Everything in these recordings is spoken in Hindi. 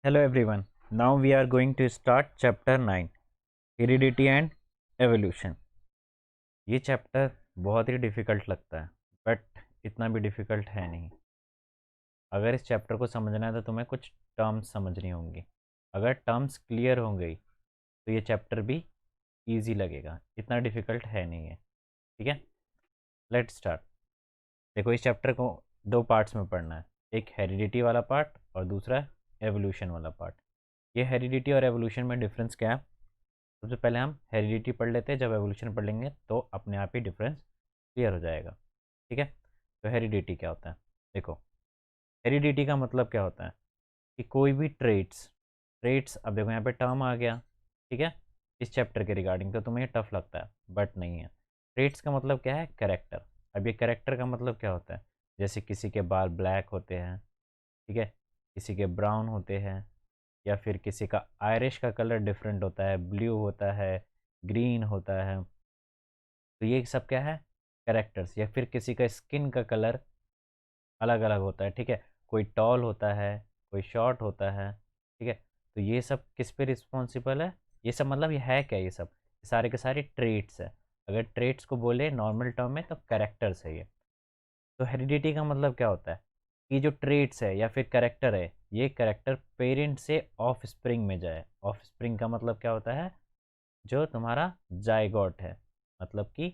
Hello everyone. Now we are going to start chapter 9 Heredity and Evolution. ये चैप्टर बहुत ही डिफ़िकल्ट लगता है बट इतना भी डिफ़िकल्ट है नहीं। अगर इस चैप्टर को समझना है तो तुम्हें कुछ टर्म्स समझनी होंगी। अगर टर्म्स क्लियर हो गई तो ये चैप्टर भी इजी लगेगा, इतना डिफ़िकल्ट है नहीं है। ठीक है, लेट्स स्टार्ट। देखो, इस चैप्टर को दो पार्ट्स में पढ़ना है, एक हेरिडिटी वाला पार्ट और दूसरा एवोल्यूशन वाला पार्ट। ये हेरिडिटी और एवोल्यूशन में डिफरेंस क्या है? सबसे पहले हम हेरिडिटी पढ़ लेते हैं, जब एवोल्यूशन पढ़ लेंगे तो अपने आप ही डिफरेंस क्लियर हो जाएगा। ठीक है, तो हेरिडिटी क्या होता है? देखो, हेरिडिटी का मतलब क्या होता है कि कोई भी ट्रेट्स अब देखो यहाँ पे टर्म आ गया। ठीक है, इस चैप्टर के रिगार्डिंग तो तुम्हें टफ लगता है बट नहीं है। ट्रेट्स का मतलब क्या है? कैरेक्टर। अब ये कैरेक्टर का मतलब क्या होता है? जैसे किसी के बाल ब्लैक होते हैं, ठीक है, किसी के ब्राउन होते हैं, या फिर किसी का आयरिश का कलर डिफरेंट होता है, ब्लू होता है, ग्रीन होता है। तो ये सब क्या है? कैरेक्टर्स। या फिर किसी का स्किन का कलर अलग अलग होता है। ठीक है, कोई टॉल होता है, कोई शॉर्ट होता है। ठीक है, तो ये सब किस पे रिस्पॉन्सिबल है? ये सब मतलब ये है क्या? ये सब सारे के सारे ट्रेट्स है। अगर ट्रेट्स को बोले नॉर्मल टर्म में तो कैरेक्टर्स है ये। तो हेरिडिटी का मतलब क्या होता है कि जो ट्रेट्स है या फिर कैरेक्टर है, ये कैरेक्टर पेरेंट से ऑफ स्प्रिंग में जाए। ऑफ स्प्रिंग का मतलब क्या होता है? जो तुम्हारा जाइगोट है, मतलब कि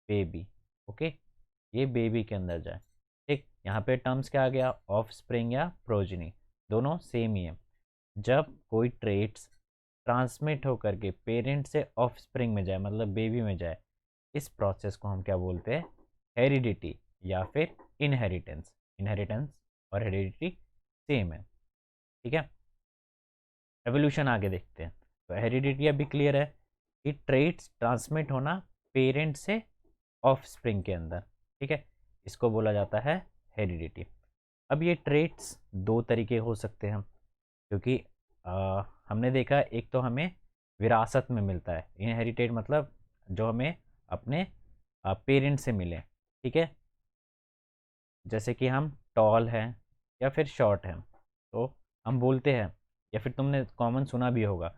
बेबी। ओके, ये बेबी के अंदर जाए। ठीक, यहाँ पे टर्म्स क्या आ गया? ऑफ स्प्रिंग या प्रोजनी, दोनों सेम ही है। जब कोई ट्रेट्स ट्रांसमिट होकर के पेरेंट से ऑफ स्प्रिंग में जाए, मतलब बेबी में जाए, इस प्रोसेस को हम क्या बोलते हैं? हेरिडिटी या फिर इनहेरिटेंस। इनहेरिटेंस और हेरिडिटी सेम है। ठीक है, एवोल्यूशन आगे देखते हैं। तो हेरिडिटी अभी क्लियर है कि ट्रेट्स ट्रांसमिट होना पेरेंट से ऑफ स्प्रिंग के अंदर। ठीक है, इसको बोला जाता है हेरिडिटी। अब ये ट्रेट्स दो तरीके हो सकते हैं, क्योंकि हमने देखा एक तो हमें विरासत में मिलता है, इनहेरिटेड मतलब जो हमें अपने पेरेंट से मिले। ठीक है, जैसे कि हम टॉल हैं या फिर शॉर्ट हैं तो हम बोलते हैं, या फिर तुमने कॉमन सुना भी होगा,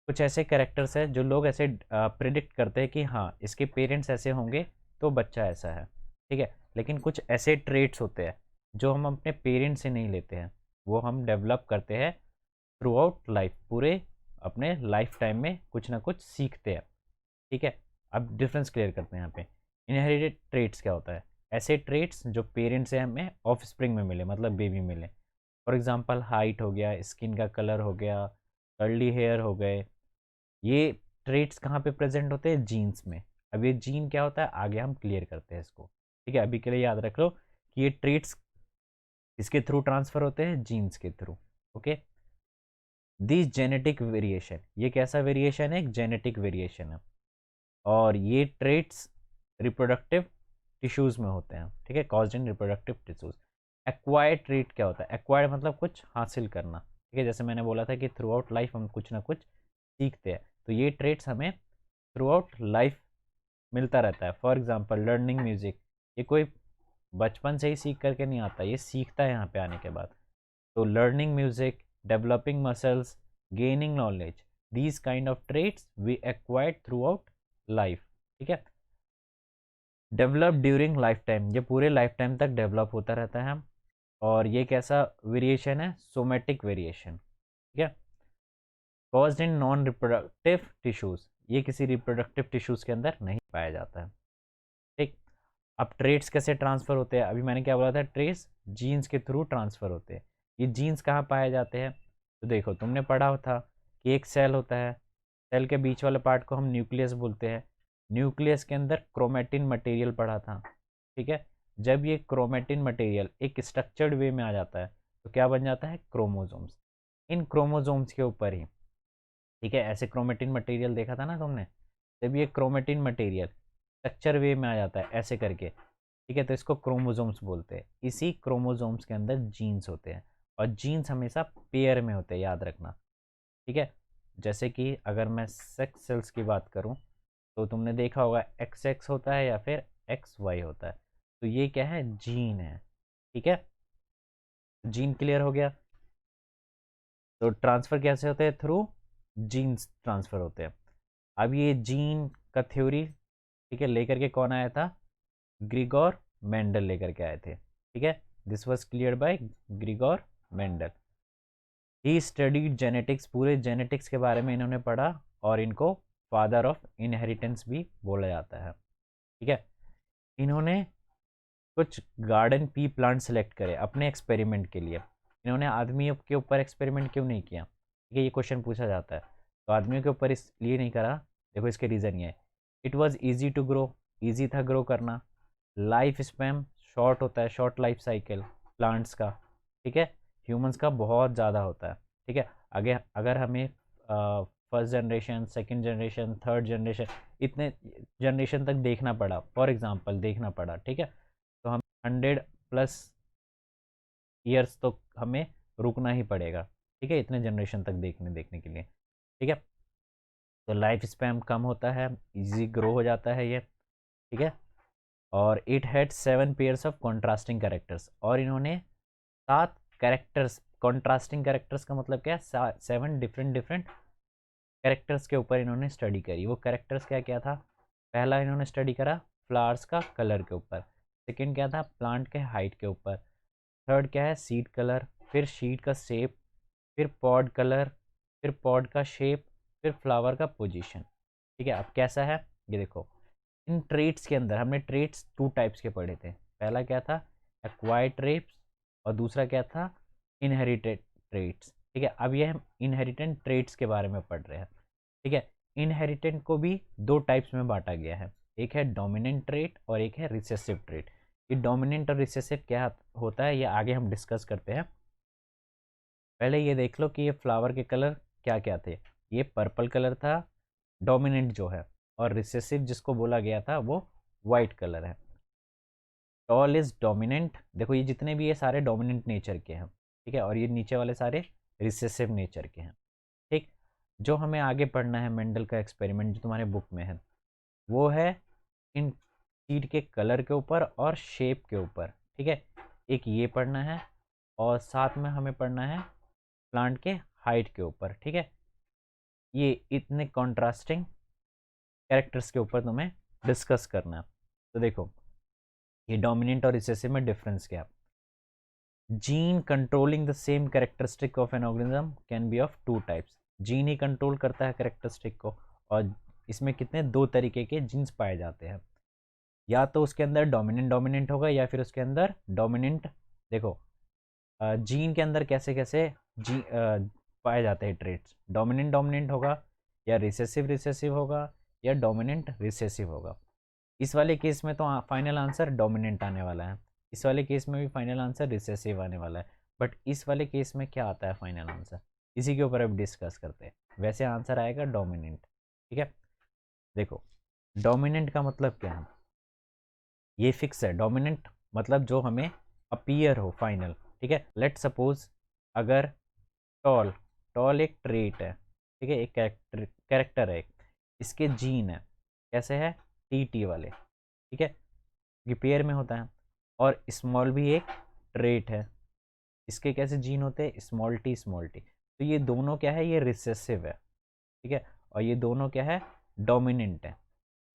कुछ ऐसे कैरेक्टर्स हैं जो लोग ऐसे प्रिडिक्ट करते हैं कि हाँ इसके पेरेंट्स ऐसे होंगे तो बच्चा ऐसा है। ठीक है, लेकिन कुछ ऐसे ट्रेट्स होते हैं जो हम अपने पेरेंट्स से नहीं लेते हैं, वो हम डेवलप करते हैं थ्रू आउट लाइफ। पूरे अपने लाइफ टाइम में कुछ ना कुछ सीखते हैं। ठीक है, अब डिफरेंस क्लियर करते हैं यहाँ पे। इनहेरिटेड ट्रेट्स क्या होता है? ऐसे ट्रेट्स जो पेरेंट्स से हमें ऑफ स्प्रिंग में मिले, मतलब बेबी मिले। फॉर एग्जांपल हाइट हो गया, स्किन का कलर हो गया, कर्ली हेयर हो गए। ये ट्रेट्स कहाँ पे प्रेजेंट होते हैं? जीन्स में। अब ये जीन क्या होता है आगे हम क्लियर करते हैं इसको। ठीक है, अभी के लिए याद रख लो कि ये ट्रेट्स इसके थ्रू ट्रांसफर होते हैं, जीन्स के through. Okay, this genetic variation, ये कैसा वेरिएशन है? एक जेनेटिक वेरिएशन है। और ये ट्रेट्स रिप्रोडक्टिव टिश्यूज में होते हैं। ठीक है, कॉज्ड इन रिप्रोडक्टिव टिश्यूज। एक्वायर्ड ट्रेट क्या होता है? एक्वायर्ड मतलब कुछ हासिल करना। ठीक है, जैसे मैंने बोला था कि थ्रू आउट लाइफ हम कुछ ना कुछ सीखते हैं, तो ये ट्रेट्स हमें थ्रू आउट लाइफ मिलता रहता है। फॉर एग्जाम्पल लर्निंग म्यूजिक, ये कोई बचपन से ही सीख करके नहीं आता, ये सीखता है यहाँ पे आने के बाद। तो learning music, developing muscles, gaining knowledge, these kind of traits we acquired throughout life. ठीक है, डेवलप ड्यूरिंग लाइफ टाइम, ये पूरे लाइफ टाइम तक डेवलप होता रहता है। और ये कैसा वेरिएशन है? Somatic variation. ठीक है, caused in non reproductive tissues, ये किसी रिप्रोडक्टिव टिश्यूज के अंदर नहीं पाया जाता है। ठीक, अब ट्रेट्स कैसे ट्रांसफर होते हैं? अभी मैंने क्या बोला था? ट्रेट्स जीन्स के थ्रू ट्रांसफर होते हैं। ये जीन्स कहाँ पाए जाते हैं? तो देखो, तुमने पढ़ा था कि एक सेल होता है, सेल के बीच वाले पार्ट को हम न्यूक्लियस बोलते हैं। न्यूक्लियस के अंदर क्रोमेटिन मटेरियल पढ़ा था। ठीक है, जब ये क्रोमेटिन मटेरियल एक स्ट्रक्चर्ड वे में आ जाता है तो क्या बन जाता है? क्रोमोसोम्स। इन क्रोमोसोम्स के ऊपर ही, ठीक है, ऐसे क्रोमेटिन मटेरियल देखा था ना तुमने? जब ये क्रोमेटिन मटेरियल स्ट्रक्चर वे में आ जाता है ऐसे करके, ठीक है, तो इसको क्रोमोसोम्स बोलते हैं। इसी क्रोमोसोम्स के अंदर जीन्स होते हैं, और जीन्स हमेशा पेयर में होते हैं, याद रखना। ठीक है, जैसे कि अगर मैं सेक्स सेल्स की बात करूं तो तुमने देखा होगा एक्स एक्स होता है या फिर एक्स वाई होता है। तो ये क्या है? जीन है। ठीक है, जीन क्लियर हो गया। तो ट्रांसफ़र कैसे होते हैं? थ्रू जीन्स ट्रांसफ़र होते हैं। अब ये जीन का थ्योरी, ठीक है, लेकर के कौन आया था? ग्रिगोर मेंडल लेकर के आए थे, ठीक है। This was cleared by Gregor Mendel. He studied genetics, पूरे जेनेटिक्स के बारे में इन्होंने पढ़ा, और इनको फादर ऑफ इनहेरिटेंस भी बोला जाता है, ठीक है। इन्होंने कुछ गार्डन पी प्लांट सेलेक्ट करे अपने एक्सपेरिमेंट के लिए। इन्होंने आदमियों के ऊपर एक्सपेरिमेंट क्यों नहीं किया? ठीक है, ये क्वेश्चन पूछा जाता है। तो आदमियों के ऊपर इसलिए नहीं करा, देखो इसके रीज़न ये है। It was easy to grow, easy था ग्रो करना। लाइफ स्पैम शॉर्ट होता है, शॉर्ट लाइफ साइकिल प्लांट्स का, ठीक है। ह्यूमंस का बहुत ज़्यादा होता है, ठीक है। अगर अगर हमें first generation, second generation, third generation, इतने जनरेशन तक देखना पड़ा, फॉर एग्जांपल देखना पड़ा, ठीक है, तो हम 100+ ईयर्स तो हमें रुकना ही पड़ेगा, ठीक है, इतने जनरेशन तक देखने के लिए, ठीक है। तो लाइफ स्पैम कम होता है, इजी ग्रो हो जाता है ये, ठीक है। और it had 7 pairs of contrasting characters, और इन्होंने 7 कैरेक्टर्स, कॉन्ट्रास्टिंग कैरेक्टर्स का मतलब क्या है? 7 डिफरेंट डिफरेंट कैरेक्टर्स के ऊपर इन्होंने स्टडी करी। वो कैरेक्टर्स क्या क्या था? पहला इन्होंने स्टडी करा फ्लावर्स का कलर के ऊपर, सेकंड क्या था? प्लांट के हाइट के ऊपर, थर्ड क्या है? सीड कलर, फिर सीड का शेप, फिर पॉड कलर, फिर पॉड का शेप, फिर फ्लावर का पोजीशन, ठीक है। अब कैसा है ये देखो, इन ट्रेट्स के अंदर हमने ट्रेट्स 2 टाइप्स के पढ़े थे। पहला क्या था? एक्वायर्ड ट्रेट्स, और दूसरा क्या था? इनहेरिटेड ट्रेट्स, ठीक है। अब ये हम इनहेरिटेंट ट्रेट्स के बारे में पढ़ रहे हैं, ठीक है। इनहेरिटेंट को भी 2 टाइप्स में बांटा गया है, एक है डोमिनेंट ट्रेट और एक है रिसेसिव ट्रेट। ये डोमिनेंट और रिसेसिव क्या होता है, ये आगे हम डिस्कस करते हैं। पहले ये देख लो कि ये फ्लावर के कलर क्या क्या थे। ये पर्पल कलर था डोमिनेंट जो है, और रिसेसिव जिसको बोला गया था वो वाइट कलर है। टॉल इज डोमिनेंट, देखो ये जितने भी ये सारे डोमिनेंट नेचर के हैं, ठीक है, और ये नीचे वाले सारे रिसेसिव नेचर के हैं, ठीक। जो हमें आगे पढ़ना है मेंडल का एक्सपेरिमेंट जो तुम्हारे बुक में है, वो है इन सीड के कलर के ऊपर और शेप के ऊपर, ठीक है। एक ये पढ़ना है, और साथ में हमें पढ़ना है प्लांट के हाइट के ऊपर, ठीक है। ये इतने कॉन्ट्रास्टिंग कैरेक्टर्स के ऊपर तुम्हें डिस्कस करना है। तो देखो ये डोमिनेंट और रिसेसिव में डिफरेंस क्या है? Gene controlling the same characteristic of an organism can be of 2 types. Gene he control करता है कैरेक्टरिस्टिक को, और इसमें कितने 2 तरीके के जीन्स पाए जाते हैं। या तो उसके अंदर डोमिनेंट डोमिनेंट होगा, या फिर उसके अंदर डोमिनेंट, देखो जीन के अंदर कैसे कैसे जी पाए जाते हैं ट्रेट्स, डोमिनेंट डोमिनेंट होगा, या रिसेसिव रिसेसिव होगा, या डोमिनेंट रिसेसिव होगा। इस वाले केस में तो फाइनल आंसर डोमिनेंट आने वाला है, इस वाले केस में भी फाइनल आंसर रिसेसिव आने वाला है, बट इस वाले केस में क्या आता है फाइनल आंसर, इसी के ऊपर अब डिस्कस करते हैं। वैसे आंसर आएगा डोमिनेंट, ठीक है। देखो डोमिनेंट का मतलब क्या है, ये फिक्स है। डोमिनेंट मतलब जो हमें अपीयर हो फाइनल, ठीक है। लेट सपोज अगर टॉल, टॉल एक ट्रेट है, ठीक है, एक कैरेक्टर है, इसके जीन है, कैसे है? टी वाले, ठीक है, ये पेयर में होता है। और स्मॉल भी एक ट्रेट है, इसके कैसे जीन होते हैं? Small T small T. तो ये दोनों क्या है? ये रिसेसिव है, ठीक है, और ये दोनों क्या है? डोमिनेंट है,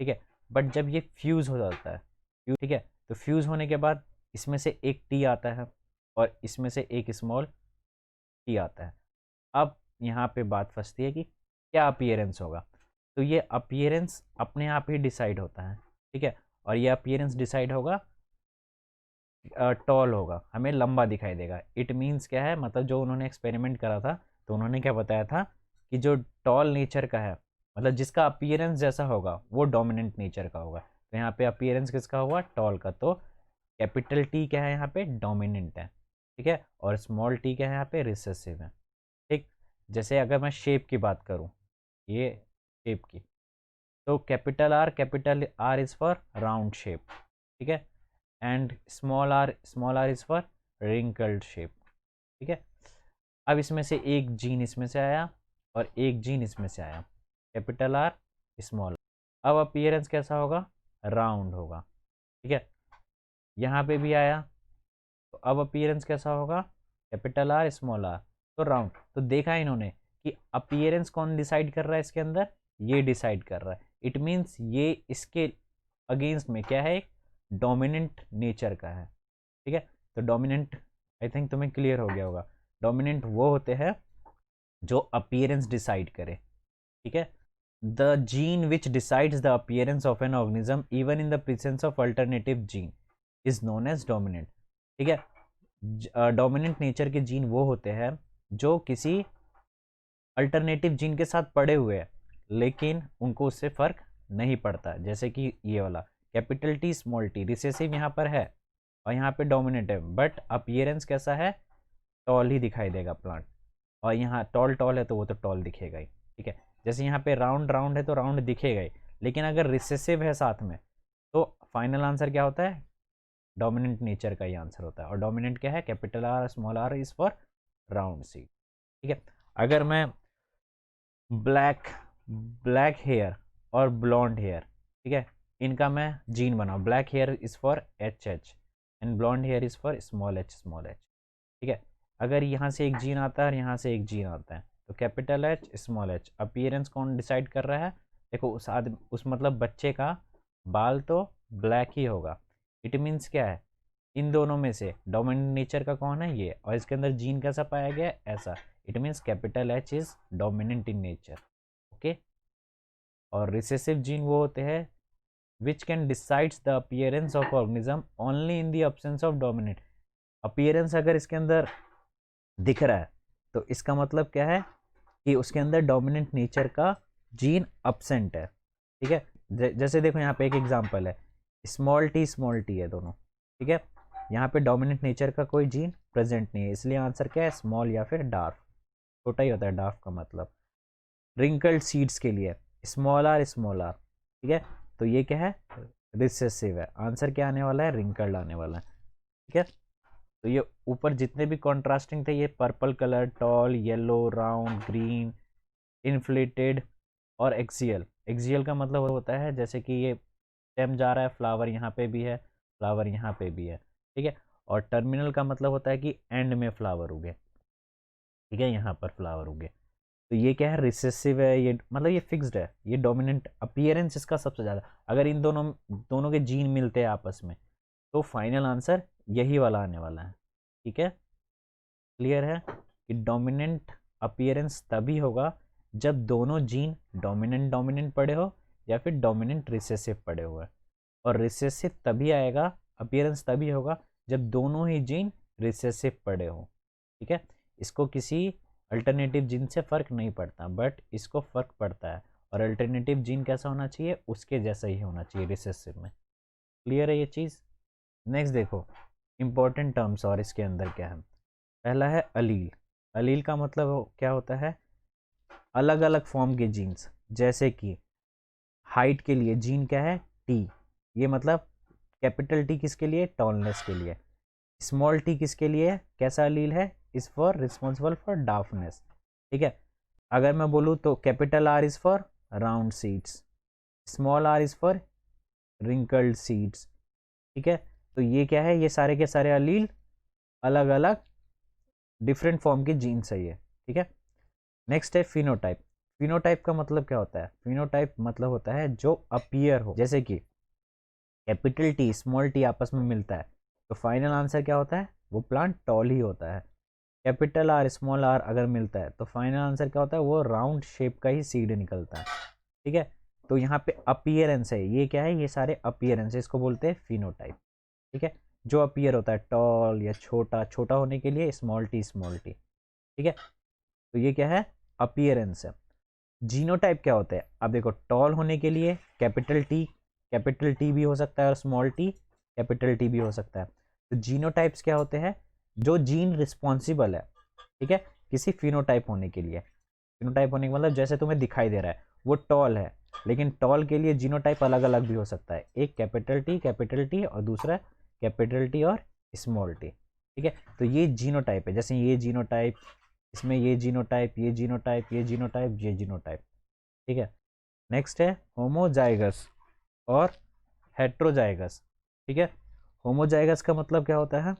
ठीक है। बट जब ये फ्यूज हो जाता है, ठीक है, तो फ्यूज होने के बाद इसमें से एक टी आता है, और इसमें से एक स्मॉल टी आता है। अब यहाँ पे बात फंसती है कि क्या अपीयरेंस होगा। तो ये अपीयरेंस अपने आप ही डिसाइड होता है, ठीक है, और ये अपीयरेंस डिसाइड होगा, टॉल होगा, हमें लंबा दिखाई देगा। इट मीन्स क्या है, मतलब जो उन्होंने एक्सपेरिमेंट करा था, तो उन्होंने क्या बताया था कि जो टॉल नेचर का है, मतलब जिसका अपीयरेंस जैसा होगा वो डोमिनेंट नेचर का होगा। तो यहाँ पे अपीयरेंस किसका हुआ? टॉल का। तो कैपिटल टी क्या है यहाँ पे? डोमिनेंट है, ठीक है, और स्मॉल टी क्या है यहाँ पे? रिसेसिव है, ठीक। जैसे अगर मैं शेप की बात करूँ, ये शेप की, तो capital R is for round shape, ठीक है, and small R is for wrinkled shape, ठीक है। अब इसमें से एक जीन इसमें से आया, और एक जीन इसमें से आया, कैपिटल आर स्मॉल। अब अपीयरेंस कैसा होगा? राउंड होगा, ठीक है। यहाँ पे भी आया, तो अब अपीयरेंस कैसा होगा? Capital R small R. तो राउंड। तो देखा इन्होंने कि अपीयरेंस कौन डिसाइड कर रहा है इसके अंदर, ये डिसाइड कर रहा है। इट मीन्स ये इसके अगेंस्ट में क्या है, एक डोमिनेंट नेचर का है। ठीक है, तो डोमिनेंट आई थिंक तुम्हें क्लियर हो गया होगा। डोमिनेंट वो होते हैं जो अपीयरेंस डिसाइड करे। ठीक है, the gene which decides the appearance of an organism even in the presence of alternative gene is known as dominant. ठीक है, डोमिनेंट नेचर के जीन वो होते हैं जो किसी अल्टरनेटिव जीन के साथ पड़े हुए हैं लेकिन उनको उससे फर्क नहीं पड़ता। जैसे कि ये वाला capital T small T, recessive यहाँ पर है और यहाँ पे डोमिनेंट है, बट अपीयरेंस कैसा है, टॉल ही दिखाई देगा प्लांट। और यहाँ टॉल टॉल है तो वो तो टॉल दिखेगा ही। ठीक है, जैसे यहाँ पे राउंड राउंड है तो राउंड दिखेगा ही, लेकिन अगर रिसेसिव है साथ में तो फाइनल आंसर क्या होता है, डोमिनेंट नेचर का ही आंसर होता है। और डोमिनेंट क्या है, capital R small R is for round seed. ठीक है, अगर मैं ब्लैक हेयर और ब्लॉन्ड हेयर, ठीक है, इनका मैं जीन बनाऊँ, black hair is for H H and blonde hair is for small H small H. ठीक है, अगर यहाँ से एक जीन आता है और यहाँ से एक जीन आता है तो capital H small H, appearance कौन डिसाइड कर रहा है, देखो उस आदमी उस मतलब बच्चे का बाल तो ब्लैक ही होगा। इट मीन्स क्या है, इन दोनों में से डोमिनेंट नेचर का कौन है, ये, और इसके अंदर जीन कैसा पाया गया, ऐसा। It means capital H is dominant in nature. Okay, और रिसेसिव जीन वो होते हैं which can decides the appearance of organism only in the absence of dominant. Appearance अगर इसके अंदर दिख रहा है तो इसका मतलब क्या है कि उसके अंदर डोमिनेंट नेचर का जीन अब्सेंट है। ठीक है, जैसे देखो यहाँ पे एक एग्जांपल है, स्मॉल टी है दोनों। ठीक है, यहाँ पे डोमिनेंट नेचर का कोई जीन प्रेजेंट नहीं है, इसलिए आंसर क्या है, स्मॉल या फिर डार्क, छोटा ही होता है डार्क का मतलब। रिंकल्ड सीड्स के लिए स्मॉल आर, ठीक है, तो ये क्या है, रिसेसिव है। आंसर क्या आने वाला है, रिंकल्ड आने वाला है। ठीक है, तो ये ऊपर जितने भी कॉन्ट्रास्टिंग थे, ये purple colour, tall, yellow, round, green, inflated और एक्सियल। एक्सियल का मतलब होता है जैसे कि ये स्टेम जा रहा है, फ्लावर यहाँ पे भी है, फ्लावर यहाँ पे भी है। ठीक है, और टर्मिनल का मतलब होता है कि एंड में फ्लावर उगे। ठीक है, यहाँ पर फ्लावर उगे। तो ये क्या है, रिसेसिव है, ये मतलब ये फिक्स्ड है, ये डोमिनेंट अपीयरेंस इसका सबसे ज़्यादा। अगर इन दोनों दोनों के जीन मिलते हैं आपस में तो फाइनल आंसर यही वाला आने वाला है। ठीक है, क्लियर है कि डोमिनेंट अपीयरेंस तभी होगा जब दोनों जीन डोमिनेंट डोमिनेंट पड़े हो या फिर डोमिनेंट रिसेसिव पड़े हुए। और रिसेसिव तभी आएगा, अपीयरेंस तभी होगा जब दोनों ही जीन रिसेसिव पड़े हो। ठीक है, इसको किसी अल्टरनेटिव जीन से फ़र्क नहीं पड़ता, बट इसको फ़र्क पड़ता है। और अल्टरनेटिव जीन कैसा होना चाहिए, उसके जैसा ही होना चाहिए रिसेसिव में। क्लियर है ये चीज़। नेक्स्ट देखो इंपॉर्टेंट टर्म्स और इसके अंदर क्या है। पहला है अलील। अलील का मतलब क्या होता है, अलग अलग फॉर्म के जीन्स। जैसे कि हाइट के लिए जीन क्या है, टी, ये मतलब कैपिटल टी किसके लिए, टॉलनेस के लिए। स्मॉल टी किसके लिए, कैसा अलील है, is for responsible for darkness. ठीक है, अगर मैं बोलूँ तो capital R is for round seeds, small R is for wrinkled seeds. ठीक है, तो ये क्या है, ये सारे के सारे अलील अलग अलग डिफरेंट फॉर्म के जीन्स है ये। ठीक है, नेक्स्ट है फिनोटाइप। फिनोटाइप का मतलब क्या होता है, फिनोटाइप मतलब होता है जो अपीयर हो। जैसे कि कैपिटल टी स्मॉल टी आपस में मिलता है तो फाइनल आंसर क्या होता है, वो प्लांट टॉल ही होता है। कैपिटल आर स्मॉल आर अगर मिलता है तो फाइनल आंसर क्या होता है, वो राउंड शेप का ही सीड निकलता है। ठीक है, तो यहाँ पे अपीयरेंस है, ये क्या है, ये सारे अपीयरेंस, इसको बोलते हैं फिनोटाइप। ठीक है, जो अपीयर होता है टॉल या छोटा, छोटा होने के लिए स्मॉल टी स्मॉल टी। ठीक है, तो ये क्या है, अपीयरेंस है। जीनोटाइप क्या होता है, अब देखो टॉल होने के लिए कैपिटल टी भी हो सकता है और स्मॉल टी कैपिटल टी भी हो सकता है। तो जीनोटाइप्स क्या होते हैं, जो जीन रिस्पॉन्सिबल है, ठीक है, किसी फिनोटाइप होने के लिए। फिनोटाइप होने का मतलब जैसे तुम्हें दिखाई दे रहा है वो टॉल है, लेकिन टॉल के लिए जीनोटाइप अलग अलग भी हो सकता है, एक कैपिटल टी और दूसरा कैपिटल टी और स्मॉल टी। ठीक है, तो ये जीनोटाइप है, जैसे ये जीनोटाइप, इसमें ये जीनोटाइप, ये जीनोटाइप, ये जीनोटाइप, ये जीनोटाइप। ठीक है, नेक्स्ट है होमोजाइगस और हेट्रोजाइगस। ठीक है, होमोजाइगस का मतलब क्या होता है,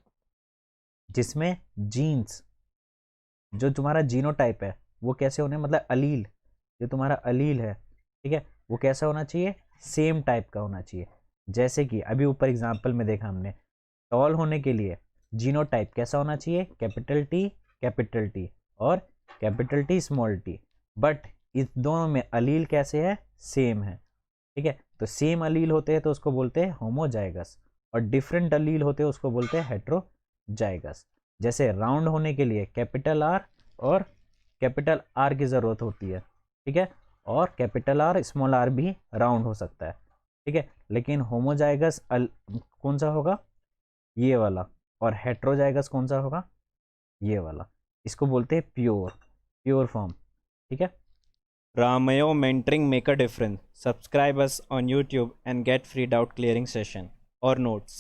जिसमें जीन्स जो तुम्हारा जीनोटाइप है वो कैसे होने, मतलब अलील, जो तुम्हारा अलील है, ठीक है, वो कैसा होना चाहिए, सेम टाइप का होना चाहिए। जैसे कि अभी ऊपर एग्जाम्पल में देखा हमने, टॉल होने के लिए जीनोटाइप कैसा होना चाहिए, कैपिटल टी और capital T small T, but इस दोनों में अलील कैसे है, सेम है, ठीक है। तो सेम अलील होते हैं तो उसको बोलते हैं होमोजाइगस, और डिफरेंट अलील होते हैं उसको बोलते हैं हेट्रोजाइगस। जैसे राउंड होने के लिए कैपिटल आर और कैपिटल आर की ज़रूरत होती है, ठीक है, और कैपिटल आर स्मॉल आर भी राउंड हो सकता है, ठीक है। लेकिन होमोजाइगस कौन सा होगा, ये वाला, और हेट्रोजाइगस कौन सा होगा, ये वाला। इसको बोलते हैं प्योर फॉर्म, ठीक है। Ramayo mentoring make a difference. Subscribe us on YouTube and get free doubt clearing session or notes.